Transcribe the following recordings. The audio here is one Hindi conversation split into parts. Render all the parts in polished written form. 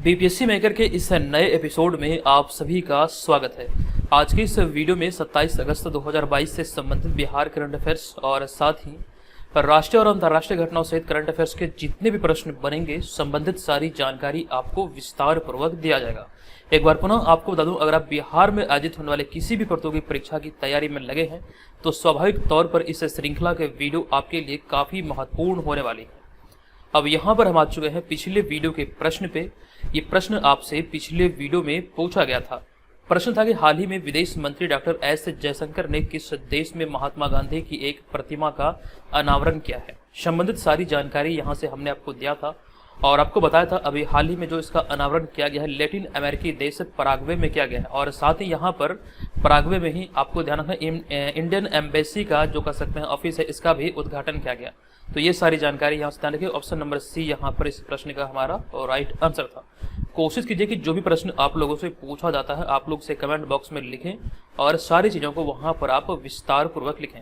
बीपीएससी मेकर के इस नए एपिसोड में आप सभी का स्वागत है। आज के इस वीडियो में 27 अगस्त 2022 से संबंधित बिहार करंट अफेयर्स और साथ ही राष्ट्रीय और अंतर्राष्ट्रीय घटनाओं सहित करंट अफेयर्स के जितने भी प्रश्न बनेंगे, संबंधित सारी जानकारी आपको विस्तार पूर्वक दिया जाएगा। एक बार पुनः आपको बता दूं, अगर आप बिहार में आयोजित होने वाले किसी भी प्रतियोगी परीक्षा की तैयारी में लगे हैं तो स्वाभाविक तौर पर इस श्रृंखला के वीडियो आपके लिए काफी महत्वपूर्ण होने वाली है। अब यहाँ पर हम आ चुके हैं पिछले वीडियो के प्रश्न पे। ये प्रश्न आपसे पिछले वीडियो में पूछा गया था। प्रश्न था कि हाल ही में विदेश मंत्री डॉक्टर एस जयशंकर ने किस देश में महात्मा गांधी की एक प्रतिमा का अनावरण किया है। संबंधित सारी जानकारी यहाँ से हमने आपको दिया था और आपको बताया था अभी हाल ही में जो इसका अनावरण किया गया है लैटिन अमेरिकी देश पराग्वे में किया गया है। और साथ ही यहाँ पर पराग्वे में ही आपको ध्यान रखना इंडियन एम्बेसी का जो कह सकते हैं ऑफिस है, इसका भी उद्घाटन किया गया। तो ये सारी जानकारी यहाँ से ध्यान रखिए। ऑप्शन नंबर सी यहाँ पर इस प्रश्न का हमारा राइट आंसर था। कोशिश कीजिए कि जो भी प्रश्न आप लोगों से पूछा जाता है आप लोग से कमेंट बॉक्स में लिखें और सारी चीज़ों को वहाँ पर आप विस्तार पूर्वक लिखें।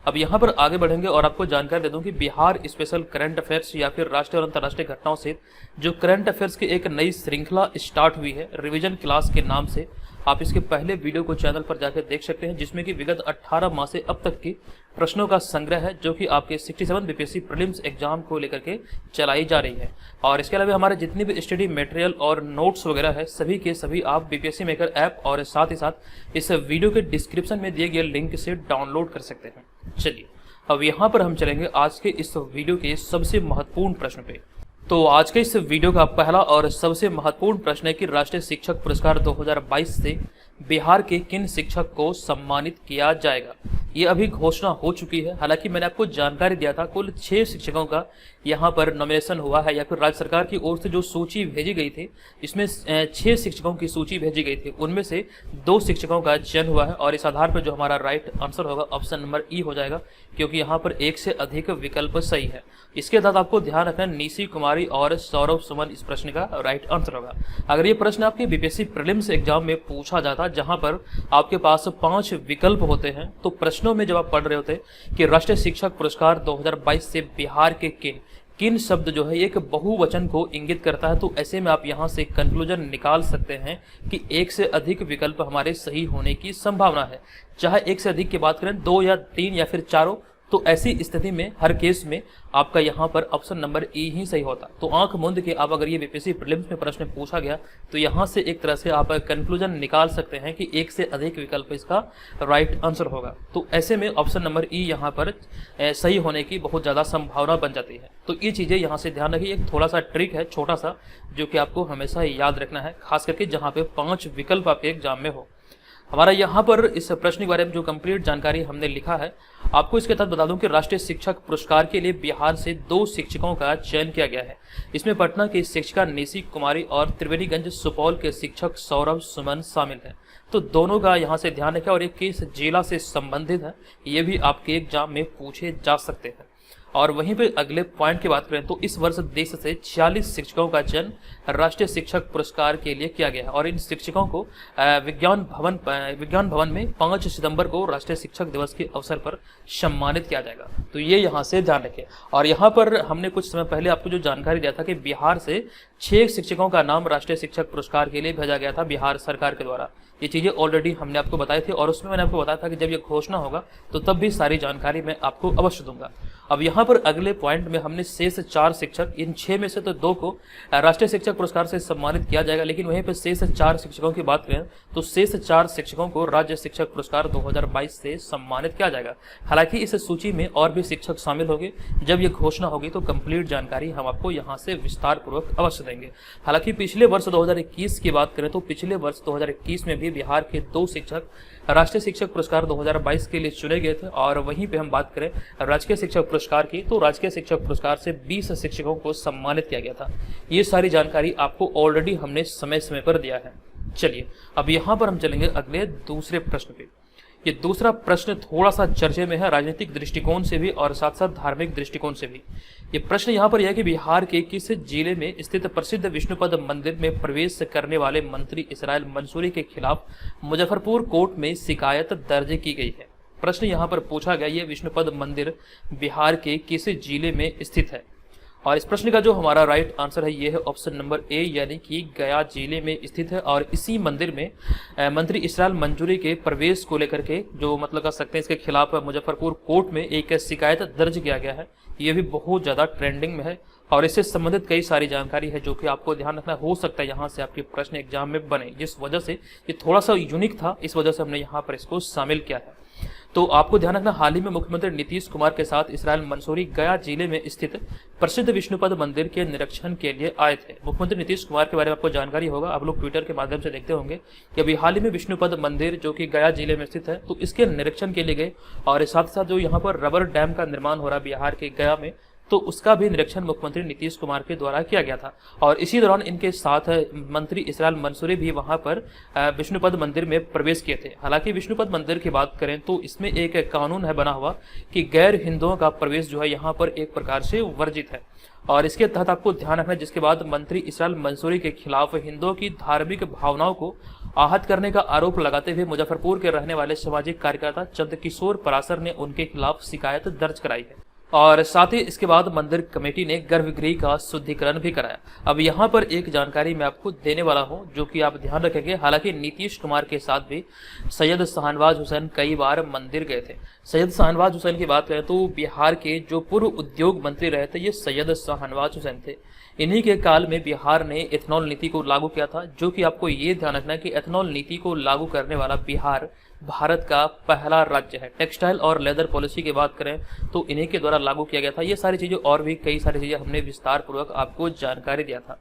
अब यहाँ पर आगे बढ़ेंगे और आपको जानकारी दे दूं कि बिहार स्पेशल करंट अफेयर्स या फिर राष्ट्रीय और अंतर्राष्ट्रीय घटनाओं से जो करंट अफेयर्स की एक नई श्रृंखला स्टार्ट हुई है रिवीजन क्लास के नाम से। आप इसके पहले वीडियो को चैनल पर जाकर देख सकते हैं, जिसमें कि विगत 18 माह से अब तक की प्रश्नों का संग्रह है जो कि आपके 67 बीपीएससी प्रीलिम्स एग्जाम को लेकर के चलाई जा रही है। और इसके अलावा हमारे जितने भी स्टडी मटेरियल और नोट्स वगैरह है सभी के सभी आप बीपीएससी मेकर ऐप और साथ ही साथ इस वीडियो के डिस्क्रिप्शन में दिए गए लिंक से डाउनलोड कर सकते हैं। चलिए अब यहाँ पर हम चलेंगे आज के इस वीडियो के सबसे महत्वपूर्ण प्रश्न पे। तो आज के इस वीडियो का पहला और सबसे महत्वपूर्ण प्रश्न है कि राष्ट्रीय शिक्षक पुरस्कार 2022 से बिहार के किन शिक्षक को सम्मानित किया जाएगा। ये अभी घोषणा हो चुकी है। हालांकि मैंने आपको जानकारी दिया था कुल 6 शिक्षकों का यहाँ पर नॉमिनेशन हुआ है या फिर राज्य सरकार की ओर से जो सूची भेजी गई थी इसमें 6 शिक्षकों की सूची भेजी गई थी, उनमें से 2 शिक्षकों का चयन हुआ है। और इस आधार पर जो हमारा राइट आंसर होगा ऑप्शन नंबर ई हो जाएगा, क्योंकि यहाँ पर 1 से अधिक विकल्प सही है। इसके साथ आपको ध्यान रखना निशी कुमारी और सौरभ सुमन इस प्रश्न का राइट आंसर होगा। अगर ये प्रश्न आपके बीपीएससी प्रीलिम्स एग्जाम में पूछा जाता जहां पर आपके पास 5 विकल्प होते हैं तो प्रश्नों में जब आप पढ़ रहे होते कि राष्ट्रीय शिक्षक पुरस्कार 2022 से बिहार के किन शब्द जो है एक बहुवचन को इंगित करता है, तो ऐसे में आप यहाँ से कंक्लूजन निकाल सकते हैं कि 1 से अधिक विकल्प हमारे सही होने की संभावना है। चाहे 1 से अधिक की बात करें 2 या 3 या फिर 4, तो ऐसी स्थिति में हर केस में आपका यहाँ पर ऑप्शन नंबर ई ही सही होता। तो आंख मूंद के आप अगर ये बीपीएससी प्रीलिम्स में प्रश्न पूछा गया तो यहाँ से एक तरह से आप कंक्लूजन निकाल सकते हैं कि 1 से अधिक विकल्प इसका राइट आंसर होगा। तो ऐसे में ऑप्शन नंबर ई यहाँ पर सही होने की बहुत ज़्यादा संभावना बन जाती है। तो ये चीज़ें यहाँ से ध्यान रखिए। एक थोड़ा सा ट्रिक है छोटा सा जो कि आपको हमेशा याद रखना है, खास करके जहाँ पे 5 विकल्प आपके एग्जाम में हो। हमारा यहाँ पर इस प्रश्न के बारे में जो कंप्लीट जानकारी हमने लिखा है आपको इसके तहत बता दूं कि राष्ट्रीय शिक्षक पुरस्कार के लिए बिहार से 2 शिक्षकों का चयन किया गया है। इसमें पटना की शिक्षिका निशी कुमारी और त्रिवेणीगंज सुपौल के शिक्षक सौरभ सुमन शामिल हैं। तो दोनों का यहाँ से ध्यान रखें और एक किस जिला से संबंधित है ये भी आपके एग्जाम में पूछे जा सकते हैं। और वहीं पे अगले पॉइंट की बात करें तो इस वर्ष देश से 46 शिक्षकों का चयन राष्ट्रीय शिक्षक पुरस्कार के लिए किया गया है और इन शिक्षकों को विज्ञान भवन में 5 सितंबर को राष्ट्रीय शिक्षक दिवस के अवसर पर सम्मानित किया जाएगा। तो ये यहाँ से ध्यान रखें। और यहाँ पर हमने कुछ समय पहले आपको जो जानकारी दिया था कि बिहार से 6 शिक्षकों का नाम राष्ट्रीय शिक्षक पुरस्कार के लिए भेजा गया था बिहार सरकार के द्वारा। ये चीज़ें ऑलरेडी हमने आपको बताई थी और उसमें मैंने आपको बताया था कि जब ये घोषणा होगा तो तब भी सारी जानकारी मैं आपको अवश्य दूंगा। अब यहाँ पर अगले पॉइंट में हमने शेष 4 शिक्षक, इन 6 में से तो 2 को राष्ट्रीय शिक्षक पुरस्कार से सम्मानित किया जाएगा, लेकिन वहीं पर शेष 4 शिक्षकों की बात करें तो शेष 4 शिक्षकों को राज्य शिक्षक पुरस्कार 2022 से सम्मानित किया जाएगा। हालांकि इस सूची में और भी शिक्षक शामिल होंगे। जब ये घोषणा होगी तो कंप्लीट जानकारी हम आपको यहाँ से विस्तार पूर्वक अवश्य देंगे। हालांकि पिछले वर्ष 2021 की बात करें तो पिछले वर्ष 2021 में भी बिहार के 2 शिक्षक राष्ट्रीय शिक्षक पुरस्कार 2022 के लिए चुने गए थे। और वहीं पे हम बात करें राजकीय शिक्षक पुरस्कार की तो राजकीय शिक्षक पुरस्कार से 20 शिक्षकों को सम्मानित किया गया था। ये सारी जानकारी आपको ऑलरेडी हमने समय समय पर दिया है। चलिए अब यहाँ पर हम चलेंगे अगले दूसरे प्रश्न पे। ये दूसरा प्रश्न थोड़ा सा चर्चे में है राजनीतिक दृष्टिकोण से भी और साथ साथ धार्मिक दृष्टिकोण से भी। ये प्रश्न यहाँ पर यह है कि बिहार के किस जिले में स्थित प्रसिद्ध विष्णुपद मंदिर में प्रवेश करने वाले मंत्री इसराइल मंसूरी के खिलाफ मुजफ्फरपुर कोर्ट में शिकायत दर्ज की गई है। प्रश्न यहाँ पर पूछा गया ये विष्णुपद मंदिर बिहार के किस जिले में स्थित है। और इस प्रश्न का जो हमारा राइट आंसर है ये है ऑप्शन नंबर ए, यानी कि गया जिले में स्थित है। और इसी मंदिर में मंत्री इसराइल मंसूरी के प्रवेश को लेकर के जो मतलब कह सकते हैं इसके खिलाफ मुजफ्फरपुर कोर्ट में एक शिकायत दर्ज किया गया है। ये भी बहुत ज़्यादा ट्रेंडिंग में है और इससे संबंधित कई सारी जानकारी है जो कि आपको ध्यान रखना हो सकता है यहाँ से आपके प्रश्न एग्जाम में बने, जिस वजह से ये थोड़ा सा यूनिक था, इस वजह से हमने यहाँ पर इसको शामिल किया है। तो आपको ध्यान रखना, हाल ही में मुख्यमंत्री नीतीश कुमार के साथ इसराइल मंसूरी गया जिले में स्थित प्रसिद्ध विष्णुपद मंदिर के निरीक्षण के लिए आए थे। मुख्यमंत्री नीतीश कुमार के बारे में आपको जानकारी होगा, आप लोग ट्विटर के माध्यम से देखते होंगे कि अभी हाल ही में विष्णुपद मंदिर जो कि गया जिले में स्थित है तो इसके निरीक्षण के लिए गए। और साथ साथ जो यहाँ पर रबर डैम का निर्माण हो रहा है बिहार के गया में, तो उसका भी निरीक्षण मुख्यमंत्री नीतीश कुमार के द्वारा किया गया था। और इसी दौरान इनके साथ मंत्री इसराइल मंसूरी भी वहां पर विष्णुपद मंदिर में प्रवेश किए थे। हालांकि विष्णुपद मंदिर की बात करें तो इसमें एक कानून है बना हुआ कि गैर हिंदुओं का प्रवेश जो है यहाँ पर एक प्रकार से वर्जित है। और इसके तहत आपको ध्यान रखना, जिसके बाद मंत्री इसराइल मंसूरी के खिलाफ हिंदुओं की धार्मिक भावनाओं को आहत करने का आरोप लगाते हुए मुजफ्फरपुर के रहने वाले सामाजिक कार्यकर्ता चंद्रकिशोर पराशर ने उनके खिलाफ शिकायत दर्ज कराई है। और साथ ही इसके बाद मंदिर कमेटी ने गर्भगृह का शुद्धिकरण भी कराया। अब यहाँ पर एक जानकारी मैं आपको देने वाला हूँ जो कि आप ध्यान रखेंगे। हालांकि नीतीश कुमार के साथ भी सैयद शाहनवाज हुसैन कई बार मंदिर गए थे। सैयद शाहनवाज हुसैन की बात करें तो बिहार के जो पूर्व उद्योग मंत्री रहे थे ये सैयद शाहनवाज हुसैन थे। इन्हीं के काल में बिहार ने एथनॉल नीति को लागू किया था, जो कि आपको ये ध्यान रखना है कि एथनॉल नीति को लागू करने वाला बिहार भारत का पहला राज्य है। टेक्सटाइल और लेदर पॉलिसी की बात करें तो इन्हीं के द्वारा लागू किया गया था। ये सारी चीजें और भी कई सारी चीजें हमने विस्तार पूर्वक आपको जानकारी दिया था।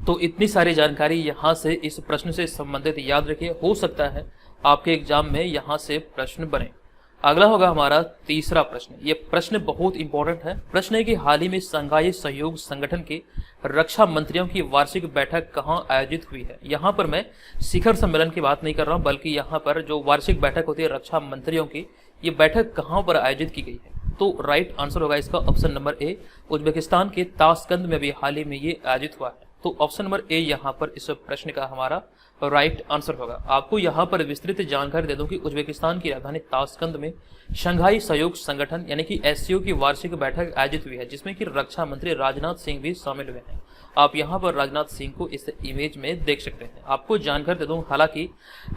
तो इतनी सारी जानकारी यहाँ से इस प्रश्न से संबंधित याद रखिए, हो सकता है आपके एग्जाम में यहाँ से प्रश्न बने। अगला होगा हमारा तीसरा प्रश्न। ये प्रश्न बहुत इंपॉर्टेंट है। प्रश्न है कि हाल ही में शंघाई सहयोग संगठन के रक्षा मंत्रियों की वार्षिक बैठक कहां आयोजित हुई है। यहाँ पर मैं शिखर सम्मेलन की बात नहीं कर रहा हूँ, बल्कि यहाँ पर जो वार्षिक बैठक होती है रक्षा मंत्रियों की, ये बैठक कहां पर आयोजित की गई है। तो राइट आंसर होगा इसका ऑप्शन नंबर ए, उज्बेकिस्तान के ताशकंद में भी हाल ही में ये आयोजित हुआ है। तो ऑप्शन नंबर ए यहाँ पर इस प्रश्न का हमारा राइट आंसर होगा। आपको यहाँ पर विस्तृत जानकारी दे दूं कि उज्बेकिस्तान की राजधानी ताशकंद में शंघाई सहयोग संगठन यानी कि एससीओ की वार्षिक बैठक आयोजित हुई है, जिसमें कि रक्षा मंत्री राजनाथ सिंह भी शामिल हुए हैं। आप यहाँ पर राजनाथ सिंह को इस इमेज में देख सकते हैं। आपको जानकारी दे दूं, हालांकि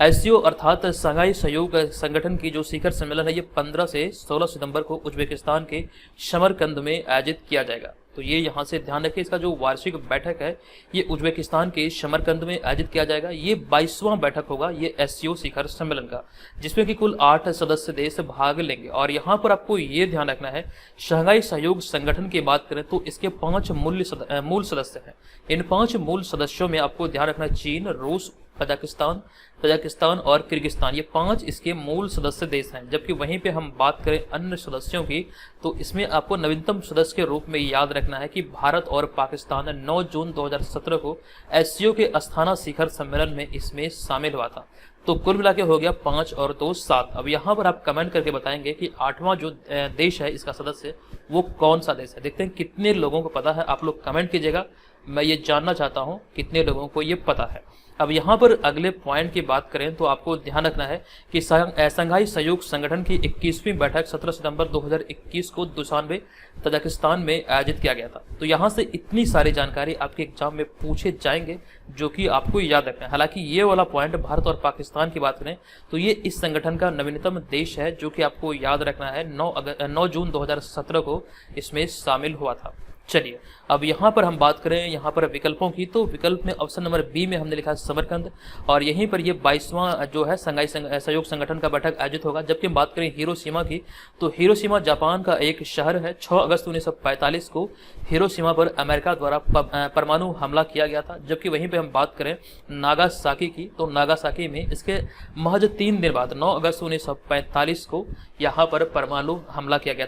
एससीओ अर्थात शंघाई सहयोग संगठन की जो शिखर सम्मेलन है ये 15 से 16 सितंबर को उज्बेकिस्तान के समरकंद में आयोजित किया जाएगा। तो ये यहाँ से ध्यान रखें, इसका जो वार्षिक बैठक है ये उज्बेकिस्तान के समरकंद में आयोजित किया जाएगा। ये 22वां बैठक होगा ये एससीओ शिखर सम्मेलन का, जिसमें कि कुल 8 सदस्य देश भाग लेंगे। और यहाँ पर आपको ये ध्यान रखना है, शंघाई सहयोग संगठन की बात करें तो इसके 5 मूल सदस्य हैं। इन 5 मूल सदस्यों में आपको ध्यान रखना चीन, रूस, तजाकिस्तान और किर्गिस्तान, ये 5 इसके मूल सदस्य देश हैं। जबकि वहीं पे हम बात करें अन्य सदस्यों की तो इसमें आपको नवीनतम सदस्य के रूप में याद रखना है कि भारत और पाकिस्तान 9 जून 2017 को एससीओ के अस्थाना शिखर सम्मेलन में इसमें शामिल हुआ था। तो कुल मिला के हो गया 5 और 2 7। अब यहाँ पर आप कमेंट करके बताएंगे कि 8वां जो देश है इसका सदस्य वो कौन सा देश है। देखते हैं कितने लोगों को पता है, आप लोग कमेंट कीजिएगा, मैं ये जानना चाहता हूँ कितने लोगों को ये पता है। अब यहाँ पर अगले पॉइंट की बात करें तो आपको ध्यान रखना है कि शंघाई सहयोग संगठन की 21वीं बैठक 17 सितंबर 2021 को दुशानबे तजाकिस्तान में आयोजित किया गया था। तो यहाँ से इतनी सारी जानकारी आपके एग्जाम में पूछे जाएंगे जो कि आपको याद रखना है। हालांकि ये वाला पॉइंट भारत और पाकिस्तान की बात करें तो ये इस संगठन का नवीनतम देश है जो कि आपको याद रखना है 9 जून 2017 को इसमें शामिल हुआ था। चलिए अब यहाँ पर हम बात करें यहाँ पर विकल्पों की, तो विकल्प में ऑप्शन नंबर बी में हमने लिखा है समरकंद, और यहीं पर ये 22वां जो है शंघाई सहयोग संगठन का बैठक आयोजित होगा। जबकि हम बात करें हिरोशिमा की तो हिरोशिमा जापान का एक शहर है। 6 अगस्त 1945 को हिरोशिमा पर अमेरिका द्वारा परमाणु हमला किया गया था। जबकि वहीं पर हम बात करें नागासाकी की तो नागासाकी में इसके महज 3 दिन बाद 9 अगस्त 1945 को यहाँ पर परमाणु हमला किया गया।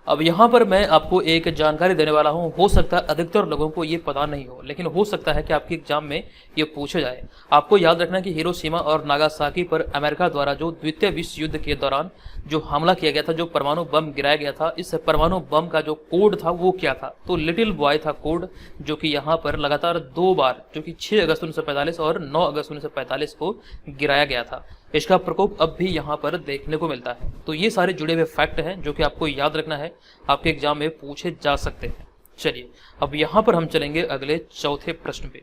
अब यहाँ पर मैं आपको एक जानकारी देने वाला हूँ, हो सकता है अधिकतर लोगों को ये पता नहीं हो, लेकिन हो सकता है कि आपके एग्जाम में ये पूछा जाए। आपको याद रखना कि हिरोशिमा और नागासाकी पर अमेरिका द्वारा जो द्वितीय विश्व युद्ध के दौरान जो हमला किया गया था, जो परमाणु बम गिराया गया था, इस परमाणु बम का जो कोड था वो क्या था, तो लिटिल बॉय था कोड, जो कि यहाँ पर लगातार 2 बार जो कि 6 अगस्त 1945 और 9 अगस्त 1945 को गिराया गया था। इसका प्रकोप अब भी यहाँ पर देखने को मिलता है। तो ये सारे जुड़े हुए फैक्ट हैं जो कि आपको याद रखना है, आपके एग्जाम में पूछे जा सकते हैं। चलिए अब यहाँ पर हम चलेंगे अगले चौथे प्रश्न पे।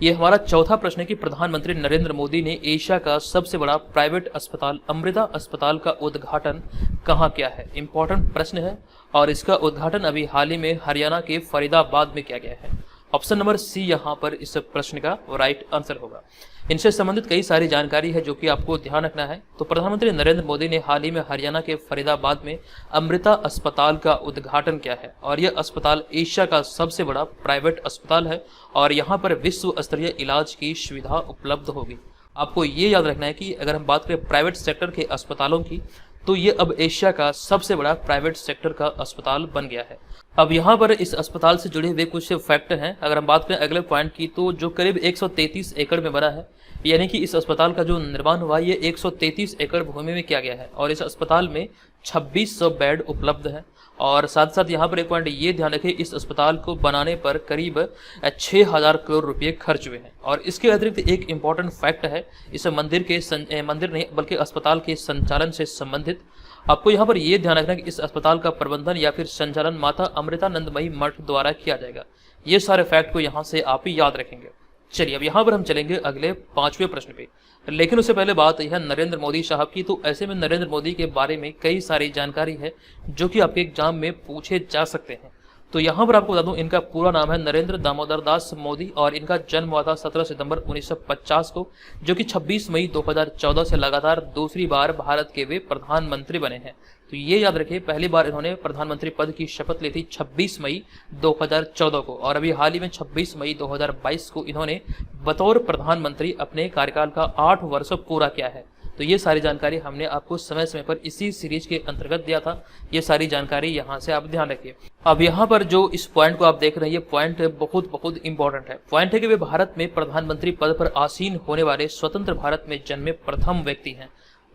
ये हमारा चौथा प्रश्न है कि प्रधानमंत्री नरेंद्र मोदी ने एशिया का सबसे बड़ा प्राइवेट अस्पताल अमृता अस्पताल का उद्घाटन कहाँ किया है। इंपॉर्टेंट प्रश्न है और इसका उद्घाटन अभी हाल ही में हरियाणा के फरीदाबाद में किया गया है। ऑप्शन नंबर सी यहाँ पर इस प्रश्न का राइट आंसर होगा। इनसे संबंधित कई सारी जानकारी है जो कि आपको ध्यान रखना है। तो प्रधानमंत्री नरेंद्र मोदी ने हाल ही में हरियाणा के फरीदाबाद में अमृता अस्पताल का उद्घाटन किया है और यह अस्पताल एशिया का सबसे बड़ा प्राइवेट अस्पताल है और यहाँ पर विश्व स्तरीय इलाज की सुविधा उपलब्ध होगी। आपको ये याद रखना है कि अगर हम बात करें प्राइवेट सेक्टर के अस्पतालों की तो ये अब एशिया का सबसे बड़ा प्राइवेट सेक्टर का अस्पताल बन गया है। अब यहाँ पर इस अस्पताल से जुड़े हुए कुछ फैक्टर हैं। अगर हम बात करें अगले पॉइंट की तो जो करीब 133 एकड़ में बना है, यानी कि इस अस्पताल का जो निर्माण हुआ ये 133 एकड़ भूमि में किया गया है और इस अस्पताल में 2600 बेड उपलब्ध है। और साथ साथ यहाँ पर एक पॉइंट ये ध्यान रखें, इस अस्पताल को बनाने पर करीब 6000 करोड़ रुपए खर्च हुए हैं। और इसके अतिरिक्त एक इम्पॉर्टेंट फैक्ट है इस मंदिर नहीं बल्कि अस्पताल के संचालन से संबंधित। आपको यहाँ पर ये ध्यान रखना कि इस अस्पताल का प्रबंधन या फिर संचालन माता अमृतानंदमयी मठ द्वारा किया जाएगा। ये सारे फैक्ट को यहाँ से आप ही याद रखेंगे। चलिए अब यहाँ पर हम चलेंगे अगले 5वें प्रश्न पे, लेकिन उससे पहले बात यह नरेंद्र मोदी साहब की। तो ऐसे में नरेंद्र मोदी के बारे में कई सारी जानकारी है जो कि आपके एग्जाम में पूछे जा सकते हैं। तो यहाँ पर आपको बता दूं, इनका पूरा नाम है नरेंद्र दामोदर दास मोदी और इनका जन्म हुआ था 17 सितंबर 1950 को, जो कि 26 मई 2014 से लगातार दूसरी बार भारत के वे प्रधानमंत्री बने हैं। तो ये याद रखिए, पहली बार इन्होंने प्रधानमंत्री पद की शपथ ली थी 26 मई 2014 को और अभी हाल ही में 26 मई 2022 को इन्होंने बतौर प्रधानमंत्री अपने कार्यकाल का 8 वर्ष पूरा किया है। तो ये सारी जानकारी हमने आपको समय समय पर इसी सीरीज के अंतर्गत दिया था। ये सारी जानकारी यहाँ से आप ध्यान रखिए। अब यहाँ पर जो इस पॉइंट को आप देख रहे हैं, ये पॉइंट बहुत इंपॉर्टेंट है। पॉइंट है कि वे भारत में प्रधानमंत्री पद पर आसीन होने वाले स्वतंत्र भारत में जन्मे प्रथम व्यक्ति हैं।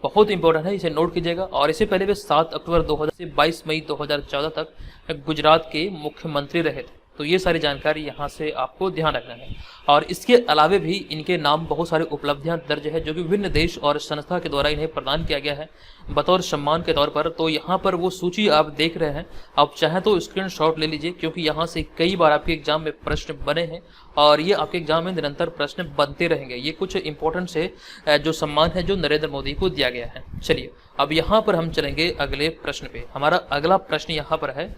बहुत इंपॉर्टेंट है, इसे नोट कीजिएगा। और इससे पहले वे 7 अक्टूबर 2000 से 22 मई 2014 तक गुजरात के मुख्यमंत्री रहे थे। तो ये सारी जानकारी यहाँ से आपको ध्यान रखना है। और इसके अलावे भी इनके नाम बहुत सारी उपलब्धियां दर्ज है जो कि विभिन्न देश और संस्था के द्वारा इन्हें प्रदान किया गया है बतौर सम्मान के तौर पर। तो यहाँ पर वो सूची आप देख रहे हैं, आप चाहें तो स्क्रीनशॉट ले लीजिए क्योंकि यहाँ से कई बार आपके एग्जाम में प्रश्न बने हैं और ये आपके एग्जाम में निरंतर प्रश्न बनते रहेंगे। ये कुछ इंपॉर्टेंट से जो सम्मान है जो नरेंद्र मोदी को दिया गया है। चलिए अब यहाँ पर हम चलेंगे अगले प्रश्न पे। हमारा अगला प्रश्न यहाँ पर है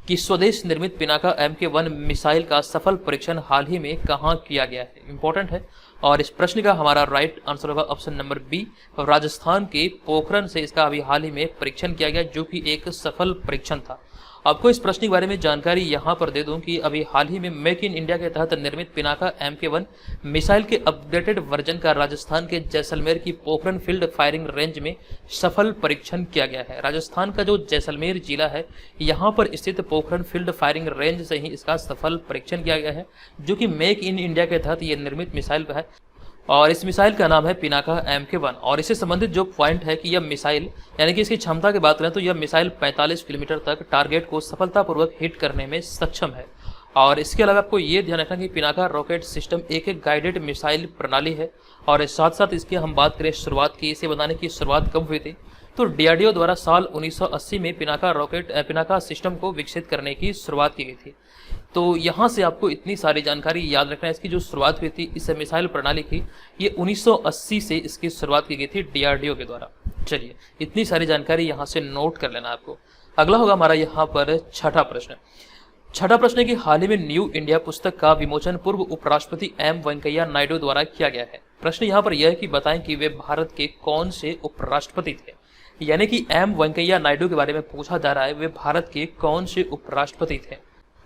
कि स्वदेश निर्मित पिनाका MK1 मिसाइल का सफल परीक्षण हाल ही में कहाँ किया गया है। इंपॉर्टेंट है और इस प्रश्न का हमारा राइट आंसर होगा ऑप्शन नंबर बी, राजस्थान के पोखरण से इसका अभी हाल ही में परीक्षण किया गया जो कि एक सफल परीक्षण था। आपको इस प्रश्न के बारे में जानकारी यहाँ पर दे दूं कि अभी हाल ही में मेक इन इंडिया के तहत निर्मित पिनाका MK1 मिसाइल के अपडेटेड वर्जन का राजस्थान के जैसलमेर की पोखरण फील्ड फायरिंग रेंज में सफल परीक्षण किया गया है। राजस्थान का जो जैसलमेर जिला है यहाँ पर स्थित पोखरण फील्ड फायरिंग रेंज से ही इसका सफल परीक्षण किया गया है जो कि मेक इन इंडिया के तहत ये निर्मित मिसाइल है और इस मिसाइल का नाम है पिनाका MK1। और इससे संबंधित जो पॉइंट है कि यह मिसाइल यानी कि इसकी क्षमता की बात करें तो यह मिसाइल 45 किलोमीटर तक टारगेट को सफलतापूर्वक हिट करने में सक्षम है। और इसके अलावा आपको ये ध्यान रखना कि पिनाका रॉकेट सिस्टम एक गाइडेड मिसाइल प्रणाली है। और साथ साथ इसकी हम बात करें शुरुआत की, इसे बनाने की शुरुआत कब हुई थी तो DRDO द्वारा साल 1980 में पिनाका सिस्टम को विकसित करने की शुरुआत की गई थी। तो यहाँ से आपको इतनी सारी जानकारी याद रखना है। इसकी जो शुरुआत हुई थी इस मिसाइल प्रणाली की, ये 1980 से इसकी शुरुआत की गई थी DRDO के द्वारा। चलिए इतनी सारी जानकारी यहाँ से नोट कर लेना आपको। अगला होगा हमारा यहाँ पर छठा प्रश्न। छठा प्रश्न है कि हाल ही में न्यू इंडिया पुस्तक का विमोचन पूर्व उपराष्ट्रपति M वेंकैया नायडू द्वारा किया गया है। प्रश्न यहाँ पर यह है कि बताएं कि वे भारत के कौन से उपराष्ट्रपति थे। यानी कि M वेंकैया नायडू के बारे में पूछा जा रहा है, वे भारत के कौन से उपराष्ट्रपति थे।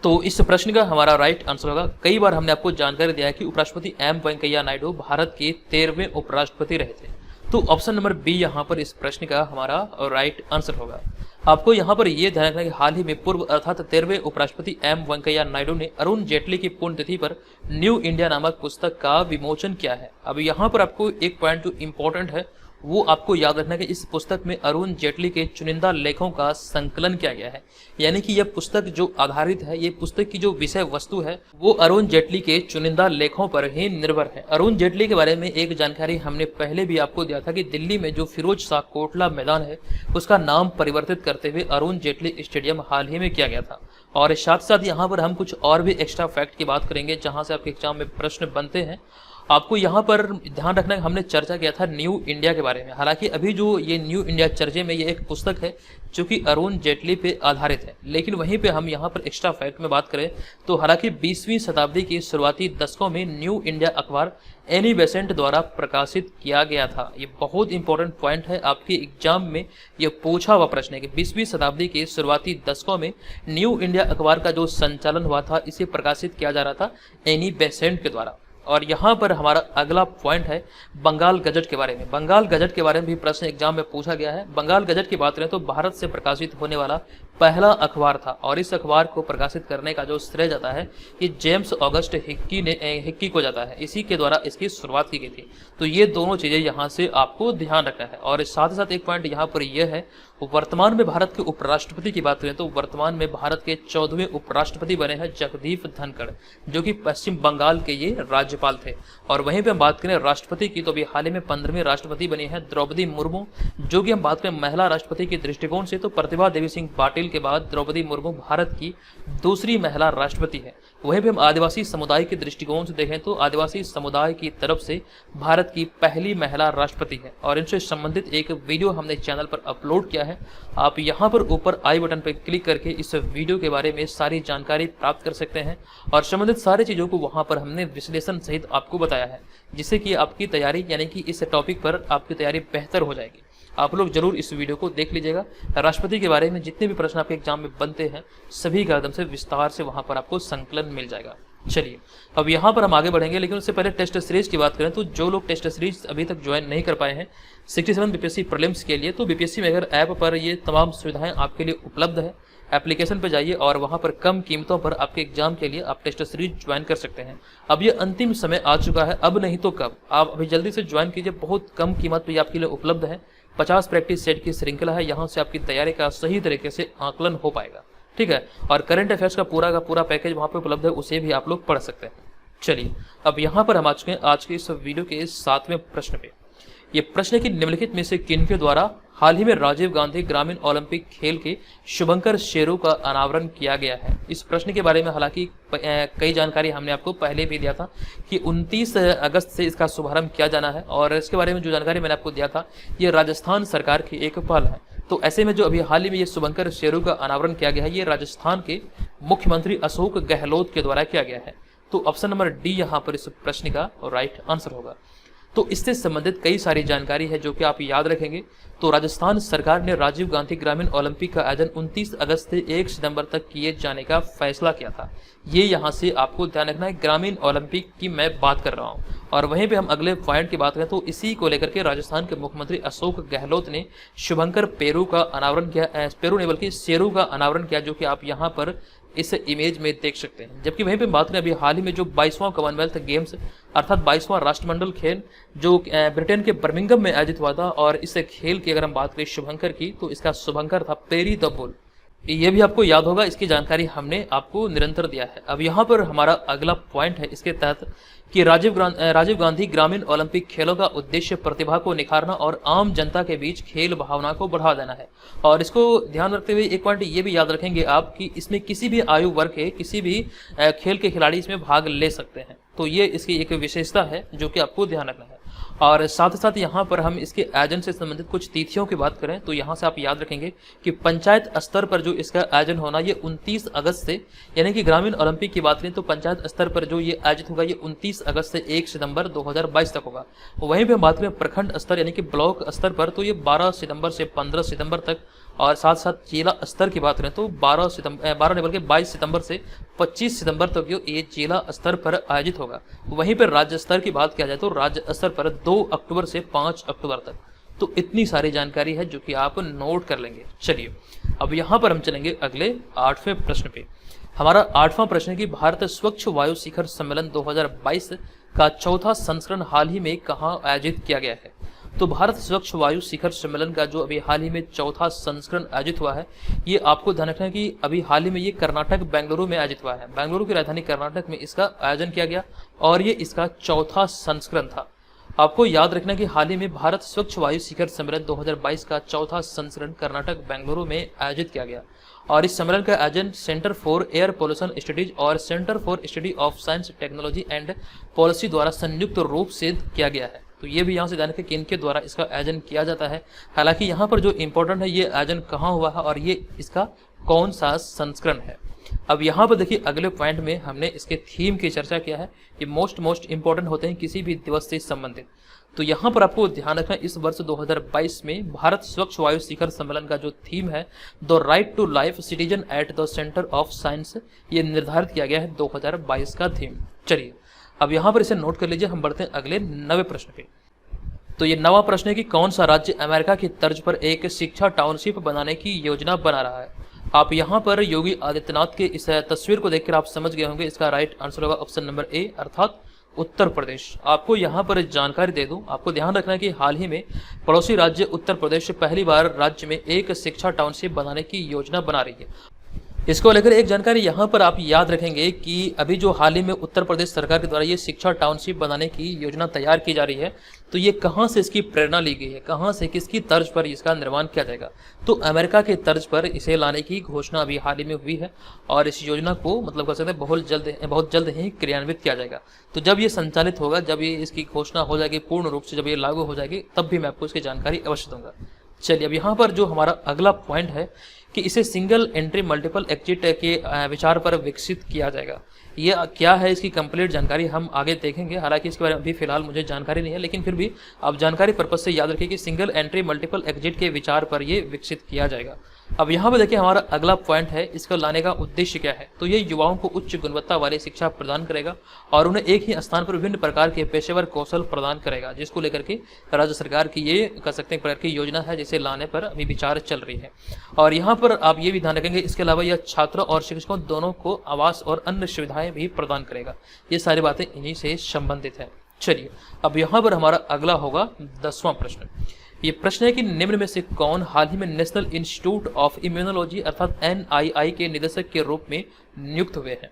तो इस प्रश्न का हमारा राइट आंसर होगा, कई बार हमने आपको जानकारी दिया है कि उपराष्ट्रपति M वेंकैया नायडू भारत के 13वें उपराष्ट्रपति रहे थे। तो ऑप्शन नंबर बी यहाँ पर इस प्रश्न का हमारा राइट आंसर होगा। आपको यहाँ पर यह ध्यान रखना कि हाल ही में पूर्व अर्थात 13वें उपराष्ट्रपति M वेंकैया नायडू ने अरुण जेटली की पुण्यतिथि पर न्यू इंडिया नामक पुस्तक का विमोचन किया है। अब यहाँ पर आपको एक पॉइंट जो इम्पोर्टेंट है वो आपको याद रखना कि इस पुस्तक में अरुण जेटली के चुनिंदा लेखों का संकलन किया गया है। यानी कि यह पुस्तक जो आधारित है, ये पुस्तक की जो विषय वस्तु है वो अरुण जेटली के चुनिंदा लेखों पर ही निर्भर है। अरुण जेटली के बारे में एक जानकारी हमने पहले भी आपको दिया था कि दिल्ली में जो फिरोज शाह कोटला मैदान है उसका नाम परिवर्तित करते हुए अरुण जेटली स्टेडियम हाल ही में किया गया था। और साथ साथ यहाँ पर हम कुछ और भी एक्स्ट्रा फैक्ट की बात करेंगे जहाँ से आपके एग्जाम में प्रश्न बनते हैं। आपको यहाँ पर ध्यान रखना है, हमने चर्चा किया था न्यू इंडिया के बारे में। हालांकि अभी जो ये न्यू इंडिया चर्चे में ये एक पुस्तक है जो कि अरुण जेटली पे आधारित है, लेकिन वहीं पे हम यहाँ पर एक्स्ट्रा फैक्ट में बात करें तो हालांकि 20वीं शताब्दी के शुरुआती दशकों में न्यू इंडिया अखबार एनी बेसेंट द्वारा प्रकाशित किया गया था। ये बहुत इंपॉर्टेंट पॉइंट है, आपके एग्जाम में ये पूछा हुआ प्रश्न है कि 20वीं शताब्दी के शुरुआती दशकों में न्यू इंडिया अखबार का जो संचालन हुआ था इसे प्रकाशित किया जा रहा था एनी बेसेंट के द्वारा। और यहाँ पर हमारा अगला पॉइंट है बंगाल गजट के बारे में। बंगाल गजट के बारे में भी प्रश्न एग्जाम में पूछा गया है। बंगाल गजट की बात करें तो भारत से प्रकाशित होने वाला पहला अखबार था और इस अखबार को प्रकाशित करने का जो श्रेय जाता है ये जेम्स ऑगस्ट हिक्की को जाता है। इसी के द्वारा इसकी शुरुआत की गई थी। तो ये दोनों चीजें यहाँ से आपको ध्यान रखना है। और साथ ही साथ एक पॉइंट यहाँ पर यह है, वर्तमान में भारत के उपराष्ट्रपति की बात करें तो वर्तमान में भारत के 14वें उपराष्ट्रपति बने हैं जगदीप धनखड़, जो कि पश्चिम बंगाल के ये राज्यपाल थे। और वहीं पे हम बात करें राष्ट्रपति की तो अभी हाल ही में 15वीं राष्ट्रपति बनी है द्रौपदी मुर्मू, जो कि हम बात करें महिला राष्ट्रपति के दृष्टिकोण से तो प्रतिभा देवी सिंह पाटिल के बाद द्रौपदी मुर्मू भारत की दूसरी महिला राष्ट्रपति है। वहीं पे हम आदिवासी समुदाय के दृष्टिकोण से देखें तो आदिवासी समुदाय की तरफ से भारत की पहली महिला राष्ट्रपति है। और इनसे संबंधित एक वीडियो हमने चैनल पर अपलोड किया है, आप यहाँ पर ऊपर आई बटन पर क्लिक करके इस वीडियो के बारे में सारी जानकारी प्राप्त कर सकते हैं और संबंधित सारी चीज़ों को वहाँ पर हमने विश्लेषण सहित आपको बताया है, जिससे कि आपकी तैयारी यानी कि इस टॉपिक पर आपकी तैयारी बेहतर हो जाएगी। आप लोग जरूर इस वीडियो को देख लीजिएगा। राष्ट्रपति के बारे में जितने भी प्रश्न आपके एग्जाम में बनते हैं सभी का एकदम से विस्तार से वहाँ पर आपको संकलन मिल जाएगा। चलिए अब यहाँ पर हम आगे बढ़ेंगे, लेकिन उससे पहले टेस्ट सीरीज की बात करें तो जो लोग टेस्ट सीरीज अभी तक ज्वाइन नहीं कर पाए हैं 67 बीपीएससी प्रीलिम्स के लिए, तो बीपीएससी मेगर ऐप पर ये तमाम सुविधाएं आपके लिए उपलब्ध है। एप्लीकेशन पर जाइए और वहां पर कम कीमतों पर आपके एग्जाम के लिए आप टेस्ट सीरीज ज्वाइन कर सकते हैं। अब ये अंतिम समय आ चुका है, अब नहीं तो कब। आप अभी जल्दी से ज्वाइन कीजिए, बहुत कम कीमत पर आपके लिए उपलब्ध है। 50 प्रैक्टिस सेट की श्रृंखला है, यहाँ से आपकी तैयारी का सही तरीके से आकलन हो पाएगा, ठीक है। और करंट अफेयर्स का पूरा पैकेज वहाँ पर उपलब्ध है, उसे भी आप लोग पढ़ सकते हैं। चलिए अब यहाँ पर हम आ चुके हैं आज के इस वीडियो के 7वें प्रश्न पे। ये प्रश्न की निम्नलिखित में से किनके द्वारा हाल ही में राजीव गांधी ग्रामीण ओलंपिक खेल के शुभंकर शेरू का अनावरण किया गया है। इस प्रश्न के बारे में हालांकि कई जानकारी हमने आपको पहले भी दिया था कि 29 अगस्त से इसका शुभारंभ किया जाना है। और इसके बारे में जो जानकारी मैंने आपको दिया था ये राजस्थान सरकार की एक पहल है। तो ऐसे में जो अभी हाल ही में ये शुभंकर शेरू का अनावरण किया गया है ये राजस्थान के मुख्यमंत्री अशोक गहलोत के द्वारा किया गया है। तो ऑप्शन नंबर डी यहाँ पर इस प्रश्न का राइट आंसर होगा। तो इससे संबंधित कई सारी जानकारी है जो कि आप याद रखेंगे। तो राजस्थान सरकार ने राजीव गांधी ग्रामीण ओलंपिक का आयोजन 29 अगस्त से 1 सितंबर तक किए जाने का फैसला किया था। ये यहाँ से आपको ध्यान रखना है, ग्रामीण ओलंपिक की मैं बात कर रहा हूँ। और वहीं पे हम अगले पॉइंट की बात करें तो इसी को लेकर के राजस्थान के मुख्यमंत्री अशोक गहलोत ने शुभंकर पेरू का अनावरण किया, पेरू ने बल्कि शेरू का अनावरण किया, जो कि आप यहाँ पर इस इमेज में देख सकते हैं। जबकि वहीं पे बात करें अभी हाल ही में जो 22वां कॉमनवेल्थ गेम्स अर्थात 22वां राष्ट्रमंडल खेल जो ब्रिटेन के बर्मिंघम में आयोजित हुआ था, और इस खेल की अगर हम बात करें शुभंकर की तो इसका शुभंकर था पेरी द बुल। ये भी आपको याद होगा, इसकी जानकारी हमने आपको निरंतर दिया है। अब यहाँ पर हमारा अगला पॉइंट है इसके तहत कि राजीव गांधी ग्रामीण ओलंपिक खेलों का उद्देश्य प्रतिभा को निखारना और आम जनता के बीच खेल भावना को बढ़ावा देना है। और इसको ध्यान रखते हुए एक पॉइंट ये भी याद रखेंगे आप कि इसमें किसी भी आयु वर्ग के किसी भी खेल के खिलाड़ी इसमें भाग ले सकते हैं। तो ये इसकी एक विशेषता है जो कि आपको ध्यान रखना है। और साथ ही साथ यहाँ पर हम इसके आयोजन से संबंधित कुछ तिथियों की बात करें तो यहाँ से आप याद रखेंगे कि पंचायत स्तर पर जो इसका आयोजन होना ये 29 अगस्त से, यानी कि ग्रामीण ओलंपिक की बात करें तो पंचायत स्तर पर जो ये आयोजित होगा ये 29 अगस्त से 1 सितंबर 2022 तक होगा। वहीं पर हम बात करें प्रखंड स्तर यानी कि ब्लॉक स्तर पर तो ये 12 सितंबर से 15 सितंबर तक, और साथ साथ जिला स्तर की बात करें तो 12 नहीं बल्कि 22 सितंबर से 25 सितंबर तक ये जिला स्तर पर आयोजित होगा। वहीं पर राज्य स्तर की बात किया जाए तो राज्य स्तर पर 2 अक्टूबर से 5 अक्टूबर तक। तो इतनी सारी जानकारी है जो कि आप नोट कर लेंगे। चलिए अब यहाँ पर हम चलेंगे अगले 8वें प्रश्न पे। हमारा 8वां प्रश्न है कि भारत स्वच्छ वायु शिखर सम्मेलन 2022 का 4था संस्करण हाल ही में कहाँ आयोजित किया गया है। तो भारत स्वच्छ वायु शिखर सम्मेलन का जो अभी हाल ही में चौथा संस्करण आयोजित हुआ है, ये आपको ध्यान रखना है कि अभी हाल ही में ये कर्नाटक बेंगलुरु में आयोजित हुआ है। बेंगलुरु की राजधानी कर्नाटक में इसका आयोजन किया गया और ये इसका चौथा संस्करण था। आपको याद रखना कि हाल ही में भारत स्वच्छ वायु शिखर सम्मेलन 2022 का चौथा संस्करण कर्नाटक बेंगलुरु में आयोजित किया गया और इस सम्मेलन का आयोजन Centre for Air Pollution Studies और Centre for Study of Science Technology and Policy द्वारा संयुक्त रूप से किया गया है। तो ये भी यहाँ से जानते हैं कि इनके द्वारा इसका आयोजन किया जाता है। हालांकि यहाँ पर जो इम्पोर्टेंट है, ये आयोजन कहाँ हुआ है और ये इसका कौन सा संस्करण है। अब यहाँ पर देखिए अगले पॉइंट में हमने इसके थीम की चर्चा किया है। ये मोस्ट इंपॉर्टेंट होते हैं किसी भी दिवस से संबंधित। तो यहाँ पर आपको ध्यान रखना, इस वर्ष 2022 में भारत स्वच्छ वायु शिखर सम्मेलन का जो थीम है the right to life citizen at the centre of science, ये निर्धारित किया गया है 2022 का थीम। चलिए अब यहाँ पर इसे नोट कर लीजिए। हम बढ़ते हैं अगले 9वें प्रश्न पे। तो ये 9वां प्रश्न है कि कौन सा राज्य अमेरिका की तर्ज पर एक शिक्षा टाउनशिप बनाने की योजना बना रहा है। आप यहाँ पर योगी आदित्यनाथ के इस तस्वीर को देखकर आप समझ गए होंगे, इसका राइट आंसर होगा ऑप्शन नंबर ए अर्थात उत्तर प्रदेश। आपको यहाँ पर जानकारी दे दूं, आपको ध्यान रखना है कि हाल ही में पड़ोसी राज्य उत्तर प्रदेश पहली बार राज्य में एक शिक्षा टाउनशिप बनाने की योजना बना रही है। इसको लेकर एक जानकारी यहाँ पर आप याद रखेंगे कि अभी जो हाल ही में उत्तर प्रदेश सरकार के द्वारा ये शिक्षा टाउनशिप बनाने की योजना तैयार की जा रही है, तो ये कहाँ से इसकी प्रेरणा ली गई है, कहाँ से किसकी तर्ज पर इसका निर्माण किया जाएगा। तो अमेरिका के तर्ज पर इसे लाने की घोषणा अभी हाल ही में हुई है और इस योजना को मतलब कह सकते हैं बहुत जल्द ही क्रियान्वित किया जाएगा। तो जब ये संचालित होगा, जब ये इसकी घोषणा हो जाएगी पूर्ण रूप से, जब ये लागू हो जाएगी, तब भी मैं आपको इसकी जानकारी अवश्य दूंगा। चलिए अब यहाँ पर जो हमारा अगला पॉइंट है कि इसे सिंगल एंट्री मल्टीपल एग्जिट के विचार पर विकसित किया जाएगा। ये क्या है, इसकी कंप्लीट जानकारी हम आगे देखेंगे। हालांकि इसके बारे में अभी फिलहाल मुझे जानकारी नहीं है, लेकिन फिर भी आप जानकारी पर्पज से याद रखिए कि सिंगल एंट्री मल्टीपल एग्जिट के विचार पर ये विकसित किया जाएगा। अब यहाँ पे देखिए हमारा अगला पॉइंट है, इसको लाने का उद्देश्य क्या है। तो ये युवाओं को उच्च गुणवत्ता वाली शिक्षा प्रदान करेगा और उन्हें एक ही स्थान पर विभिन्न प्रकार के पेशेवर कौशल प्रदान करेगा, जिसको लेकर के राज्य सरकार की ये कह सकते हैं प्रकार की योजना है, जिसे लाने पर अभी विचार चल रही है। और यहाँ पर आप ये भी ध्यान रखेंगे, इसके अलावा यह छात्रों और शिक्षकों दोनों को आवास और अन्य सुविधाएं भी प्रदान करेगा। ये सारी बातें इन्हीं से संबंधित है। चलिए अब यहाँ पर हमारा अगला होगा 10वां प्रश्न। ये प्रश्न है कि निम्न में से कौन हाल ही में नेशनल इंस्टीट्यूट ऑफ इम्यूनोलॉजी अर्थात NII के निदेशक के रूप में नियुक्त हुए हैं।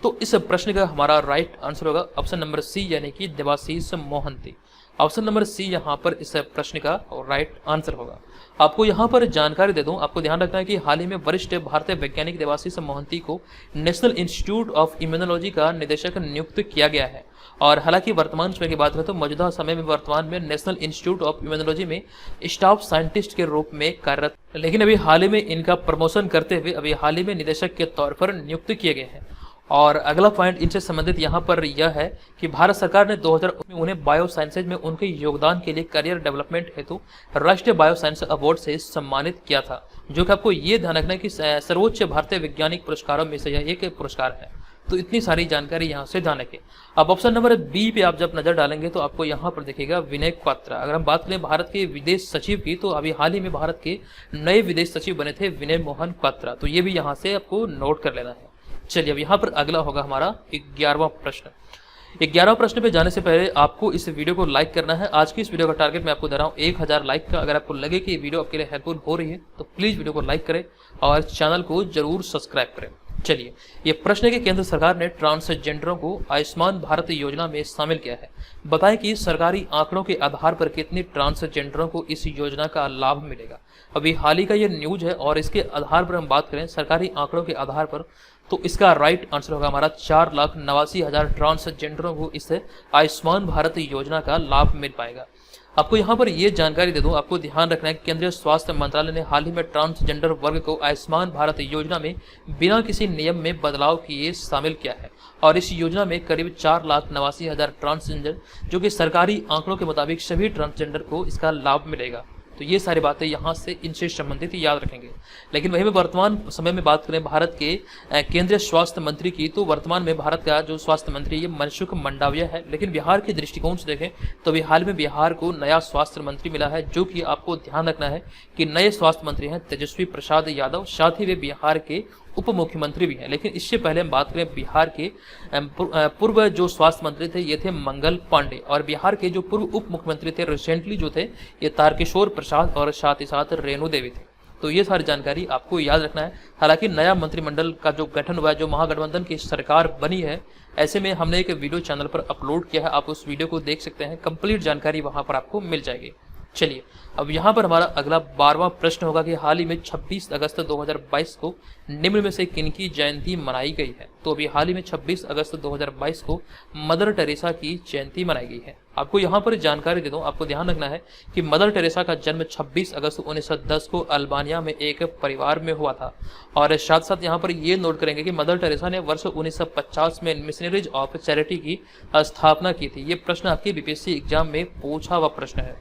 तो इस प्रश्न का हमारा राइट आंसर होगा ऑप्शन नंबर सी यानी कि Debashish Mohanty. Option number C यहाँ पर इस प्रश्न का राइट आंसर होगा। आपको यहाँ पर जानकारी दे दूं, आपको ध्यान रखना है कि हाल ही में वरिष्ठ भारतीय वैज्ञानिक देवाशीष मोहंती को नेशनल इंस्टीट्यूट ऑफ इम्यूनोलॉजी का निदेशक नियुक्त किया गया है। और हालांकि वर्तमान समय की बात करें तो मौजूदा समय में वर्तमान में नेशनल इंस्टीट्यूट ऑफ इम्यूनोलॉजी में स्टाफ साइंटिस्ट के रूप में कार्यरत, लेकिन अभी हाल ही में इनका प्रमोशन करते हुए अभी हाल ही में निदेशक के तौर पर नियुक्त किए गए हैं। और अगला पॉइंट इनसे संबंधित यहाँ पर यह है कि भारत सरकार ने 2019 में उन्हें बायो साइंसेज में उनके योगदान के लिए करियर डेवलपमेंट हेतु राष्ट्रीय बायो साइंस अवार्ड से सम्मानित किया था, जो कि आपको ये ध्यान रखना है कि सर्वोच्च भारतीय वैज्ञानिक पुरस्कारों में से यह एक पुरस्कार है। तो इतनी सारी जानकारी यहाँ से ध्यान रखें। अब ऑप्शन नंबर बी पे आप जब नजर डालेंगे तो आपको यहाँ पर दिखेगा विनय क्वात्रा। अगर हम बात करें भारत के विदेश सचिव की, तो अभी हाल ही में भारत के नए विदेश सचिव बने थे विनय मोहन क्वात्रा। तो ये भी यहाँ से आपको नोट कर लेना है। चलिए अब यहाँ पर अगला होगा हमारा 11वां प्रश्न। 11वां प्रश्न पे जाने से पहले आपको इस वीडियो को लाइक करना है। आज की इस वीडियो का टारगेट मैं आपको दे रहा हूँ 1000 लाइक का। अगर आपको लगे कि ये वीडियो आपके लिए हेल्पफुल हो रही है तो प्लीज वीडियो को लाइक करें और चैनल को जरूर सब्सक्राइब करें। चलिए ये प्रश्न है कि केंद्र सरकार ने ट्रांसजेंडरों को आयुष्मान भारत योजना में शामिल किया है। बताएं कि सरकारी आंकड़ों के आधार पर कितने ट्रांसजेंडरों को इस योजना का लाभ मिलेगा। अभी हाल ही का ये न्यूज है और इसके आधार पर हम बात करें सरकारी आंकड़ों के आधार पर, तो इसका राइट आंसर होगा हमारा 4,89,000 ट्रांसजेंडरों को इस आयुष्मान भारत योजना का लाभ मिल पाएगा। आपको यहाँ पर ये जानकारी दे दूं, आपको ध्यान रखना है कि केंद्रीय स्वास्थ्य मंत्रालय ने हाल ही में ट्रांसजेंडर वर्ग को आयुष्मान भारत योजना में बिना किसी नियम में बदलाव किए शामिल किया है और इस योजना में करीब 4,89,000 ट्रांसजेंडर, जो कि सरकारी आंकड़ों के मुताबिक सभी ट्रांसजेंडर को इसका लाभ मिलेगा। तो ये सारी बातें यहाँ से इनसे संबंधित याद रखेंगे। लेकिन वहीं में वर्तमान समय में बात करें भारत के केंद्रीय स्वास्थ्य मंत्री की, तो वर्तमान में भारत का जो स्वास्थ्य मंत्री ये मनसुख मंडाविया है। लेकिन बिहार के दृष्टिकोण से देखें तो अभी हाल में बिहार को नया स्वास्थ्य मंत्री मिला है, जो कि आपको ध्यान रखना है कि नए स्वास्थ्य मंत्री हैं तेजस्वी प्रसाद यादव। साथ ही वे बिहार के उप मुख्यमंत्री भी हैं। लेकिन इससे पहले हम बात करें बिहार के पूर्व जो स्वास्थ्य मंत्री थे ये थे मंगल पांडे, और बिहार के जो पूर्व उप मुख्यमंत्री थे रिसेंटली जो थे ये तारकिशोर प्रसाद और साथ ही साथ रेणु देवी थे। तो ये सारी जानकारी आपको याद रखना है। हालांकि नया मंत्रिमंडल का जो गठन हुआ है, जो महागठबंधन की सरकार बनी है, ऐसे में हमने एक वीडियो चैनल पर अपलोड किया है, आप उस वीडियो को देख सकते हैं, कंप्लीट जानकारी वहां पर आपको मिल जाएगी। चलिए अब यहाँ पर हमारा अगला 12वां प्रश्न होगा कि हाल ही में 26 अगस्त 2022 को निम्न में से किनकी जयंती मनाई गई है। तो अभी हाल ही में 26 अगस्त 2022 को मदर टेरेसा की जयंती मनाई गई है। आपको यहाँ पर जानकारी दे दूं, आपको ध्यान रखना है कि मदर टेरेसा का जन्म 26 अगस्त 1910 को अल्बानिया में एक परिवार में हुआ था। और साथ साथ यहाँ पर ये नोट करेंगे कि मदर टेरेसा ने वर्ष 1950 में मिशनरीज ऑफ चैरिटी की स्थापना की थी। ये प्रश्न आपके बीपीएससी एग्जाम में पूछा हुआ प्रश्न है।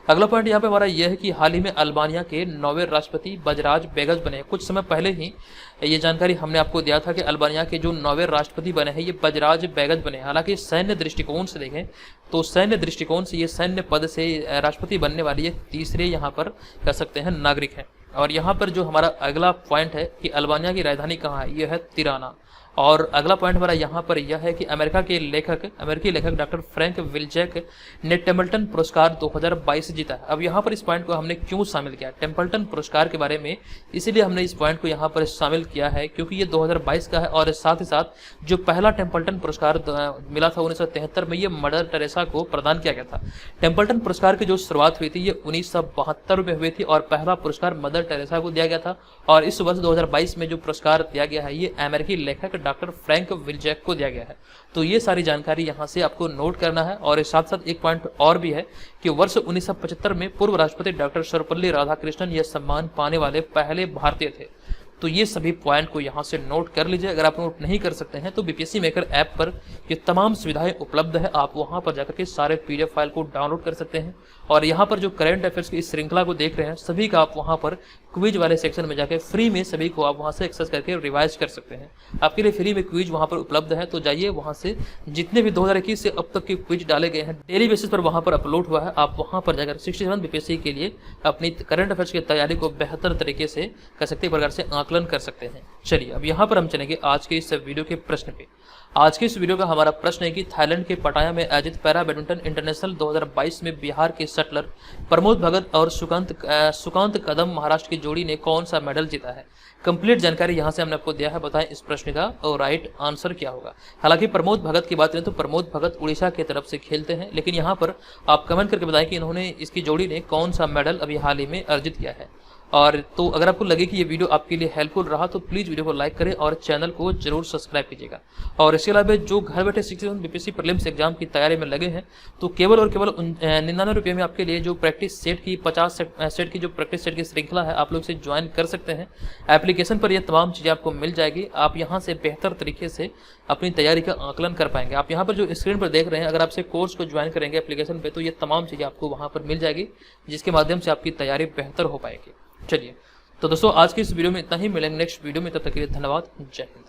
अगला पॉइंट यहाँ पे हमारा यह है कि हाल ही में अल्बानिया के 9वें राष्ट्रपति बजराज बेगस बने। कुछ समय पहले ही ये जानकारी हमने आपको दिया था कि अल्बानिया के जो 9वें राष्ट्रपति बने हैं ये बजराज बेगस बने। हालांकि सैन्य दृष्टिकोण से देखें तो सैन्य दृष्टिकोण से ये सैन्य पद से राष्ट्रपति बनने वाली ये तीसरे यहाँ पर कह सकते हैं नागरिक हैं। और यहाँ पर जो हमारा अगला पॉइंट है कि अल्बानिया की राजधानी कहाँ है, यह है तिराना। और अगला पॉइंट हमारा यहाँ पर यह है कि अमेरिकी लेखक डॉक्टर फ्रैंक विल्जेक ने टेम्पल्टन पुरस्कार 2022 जीता है। अब यहाँ पर इस पॉइंट को हमने क्यों शामिल किया, टेम्पल्टन पुरस्कार के बारे में इसीलिए हमने इस पॉइंट को यहाँ पर शामिल किया है क्योंकि ये 2022 का है। और साथ ही साथ जो पहला टेम्पल्टन पुरस्कार मिला था 1973 में, ये मदर टेरेसा को प्रदान किया गया था। टेम्पल्टन पुरस्कार की जो शुरुआत हुई थी ये 1972 में हुई थी और पहला पुरस्कार मदर टेरेसा को दिया गया था। और इस वर्ष 2022 में जो पुरस्कार दिया गया है ये अमेरिकी लेखक डॉक्टर फ्रैंक विल्जेक को दिया गया है। तो ये सारी जानकारी यहाँ से आपको नोट करना है। और साथ साथ एक पॉइंट और भी है कि वर्ष 1975 में पूर्व राष्ट्रपति डॉक्टर सर्वपल्ली राधाकृष्णन यह सम्मान पाने वाले पहले भारतीय थे। तो ये सभी पॉइंट को यहाँ से नोट कर लीजिए। अगर आप नोट नहीं कर सकते हैं तो बीपीएससी मेकर ऐप पर ये तमाम सुविधाएं उपलब्ध है, आप वहाँ पर जाकर के सारे पीडीएफ फाइल को डाउनलोड कर सकते हैं। और यहाँ पर जो करंट अफेयर्स की इस श्रृंखला को देख रहे हैं सभी का आप वहाँ पर क्विज वाले सेक्शन में जाकर फ्री में सभी को आप वहाँ से एक्सेस करके रिवाइज कर सकते हैं। आपके लिए फ्री में क्विज वहाँ पर उपलब्ध है, तो जाइए वहाँ से जितने भी 2021 से अब तक के क्विज डाले गए हैं डेली बेसिस पर वहाँ पर अपलोड हुआ है, आप वहाँ पर जाकर 67 बीपीएससी के लिए अपनी करंट अफेयर्स की तैयारी को बेहतर तरीके से कह सकते प्रकार से आकलन कर सकते हैं। चलिए अब यहाँ पर हम चलेंगे आज के इस वीडियो के प्रश्न पे। आज के इस वीडियो का हमारा प्रश्न है कि थाईलैंड के पटाया में आयोजित पैरा बैडमिंटन इंटरनेशनल 2022 में बिहार के शटलर प्रमोद भगत और सुकांत कदम महाराष्ट्र की जोड़ी ने कौन सा मेडल जीता है। कंप्लीट जानकारी यहाँ से हमने आपको दिया है, बताएं इस प्रश्न का और राइट आंसर क्या होगा। हालांकि प्रमोद भगत की बात करें तो प्रमोद भगत उड़ीसा की तरफ से खेलते हैं, लेकिन यहाँ पर आप कमेंट करके बताएं कि इन्होंने इसकी जोड़ी ने कौन सा मेडल अभी हाल ही में अर्जित किया है। और तो अगर आपको लगे कि ये वीडियो आपके लिए हेल्पफुल रहा तो प्लीज़ वीडियो को लाइक करें और चैनल को जरूर सब्सक्राइब कीजिएगा। और इसके अलावा जो घर बैठे 67 बीपीएससी प्रीलिम्स एग्जाम की तैयारी में लगे हैं तो केवल और केवल 99 रुपये में आपके लिए जो प्रैक्टिस सेट की 50 सेट की जो प्रैक्टिस सेट की श्रृंखला है आप लोग इसे ज्वाइन कर सकते हैं। एप्लीकेशन पर ये तमाम चीज़ें आपको मिल जाएगी, आप यहाँ से बेहतर तरीके से अपनी तैयारी का आकलन कर पाएंगे। आप यहाँ पर जो स्क्रीन पर देख रहे हैं, अगर आपसे कोर्स को ज्वाइन करेंगे एप्लीकेशन पे तो ये तमाम चीज़ें आपको वहाँ पर मिल जाएगी जिसके माध्यम से आपकी तैयारी बेहतर हो पाएगी। चलिए तो दोस्तों आज की इस वीडियो में इतना ही, मिलेंगे नेक्स्ट वीडियो में, तब तक के लिए धन्यवाद, जय हिंद।